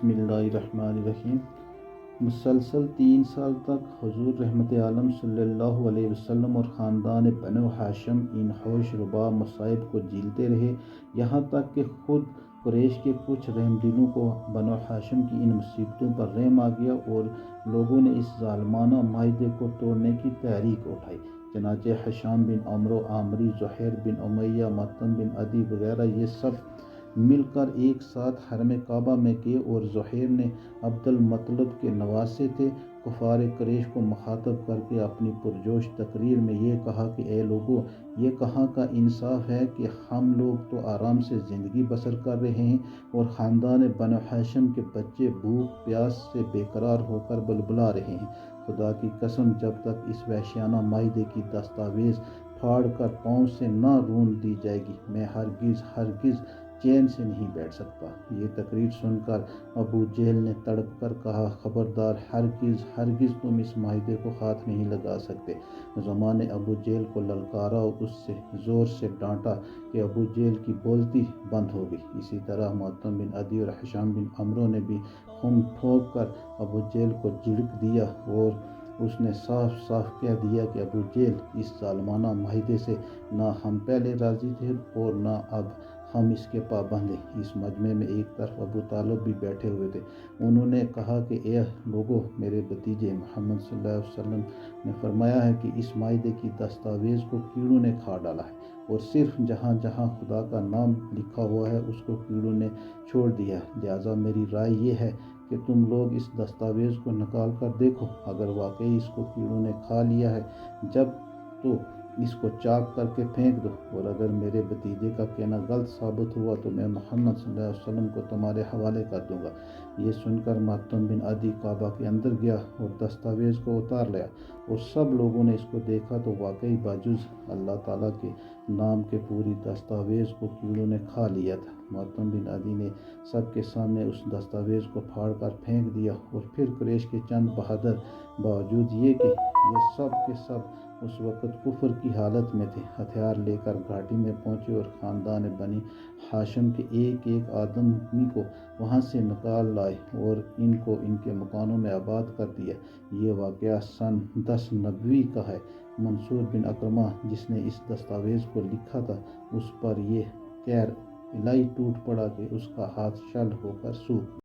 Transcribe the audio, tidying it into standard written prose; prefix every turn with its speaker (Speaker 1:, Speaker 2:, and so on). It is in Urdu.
Speaker 1: بسم اللہ الرحمن الرحیم۔ مسلسل 3 سال تک حضور رحمت عالم صلی اللہ علیہ وسلم اور خاندان بنو ہاشم ان ہوش ربا مصائب کو جھیلتے رہے، یہاں تک کہ خود قریش کے کچھ رحم دلوں کو بنو ہاشم کی ان مصیبتوں پر رحم آ گیا اور لوگوں نے اس ظالمانہ معاہدے کو توڑنے کی تحریک اٹھائی۔ چنانچہ ہشام بن عمرو عامری، زہیر بن امیہ، مطعم بن عدی وغیرہ یہ سب مل کر ایک ساتھ حرم کعبہ میں گئے، اور زہیر نے عبد المطلب کے نواسے تھے، کفار قریش کو مخاطب کر کے اپنی پرجوش تقریر میں یہ کہا کہ اے لوگو، یہ کہاں کا انصاف ہے کہ ہم لوگ تو آرام سے زندگی بسر کر رہے ہیں اور خاندان بنو ہاشم کے بچے بھوک پیاس سے بے قرار ہو کر بلبلا رہے ہیں۔ خدا کی قسم، جب تک اس وحشیانہ معاہدے کی دستاویز پھاڑ کر پاؤں سے نہ رون دی جائے گی، میں ہرگز چین سے نہیں بیٹھ سکتا۔ یہ تقریر سن کر ابو جہل نے تڑپ کر کہا، خبردار، ہرگز تم اس معاہدے کو ہاتھ نہیں لگا سکتے۔ زمان نے ابو جہل کو للکارا اور اس سے زور سے ڈانٹا کہ ابو جہل کی بولتی بند ہو گئی۔ اسی طرح مطعم بن عدی اور ہشام بن عمرو نے بھی خم پھونک کر ابو جہل کو جھڑک دیا، اور اس نے صاف کہہ دیا کہ ابو جہل، اس ظالمانہ معاہدے سے نہ ہم پہلے راضی تھے اور نہ اب ہم اس کے پابند ہیں۔ اس مجمع میں ایک طرف ابو طالب بھی بیٹھے ہوئے تھے۔ انہوں نے کہا کہ اے لوگو، میرے بھتیجے، محمد صلی اللہ علیہ وسلم نے فرمایا ہے کہ اس معاہدے کی دستاویز کو کیڑوں نے کھا ڈالا ہے، اور صرف جہاں جہاں خدا کا نام لکھا ہوا ہے اس کو کیڑوں نے چھوڑ دیا ہے۔ لہٰذا میری رائے یہ ہے کہ تم لوگ اس دستاویز کو نکال کر دیکھو، اگر واقعی اس کو کیڑوں نے کھا لیا ہے جب تو اس کو چاک کر کے پھینک دو، اور اگر میرے بھتیجے کا کہنا غلط ثابت ہوا تو میں محمد صلی اللہ علیہ وسلم کو تمہارے حوالے کر دوں گا۔ یہ سن کر مطعم بن عدی کعبہ کے اندر گیا اور دستاویز کو اتار لیا، اور سب لوگوں نے اس کو دیکھا تو واقعی باجز اللہ تعالیٰ کے نام کے پوری دستاویز کو کیڑوں نے کھا لیا تھا۔ مطعم بن عدی نے سب کے سامنے اس دستاویز کو پھاڑ کر پھینک دیا، اور پھر قریش کے چند بہادر، باوجود یہ کہ یہ سب کے سب اس وقت کفر کی حالت میں تھے، ہتھیار لے کر گھاٹی میں پہنچے اور خاندان بنی ہاشم کے ایک ایک آدمی کو وہاں سے نکال لائے اور ان کو ان کے مکانوں میں آباد کر دیا۔ یہ واقعہ سن 10 نبوی کا ہے۔ منصور بن اکرمہ، جس نے اس دستاویز کو لکھا تھا، اس پر یہ قہر الہی ٹوٹ پڑا کہ اس کا ہاتھ شل ہو کر سوکھ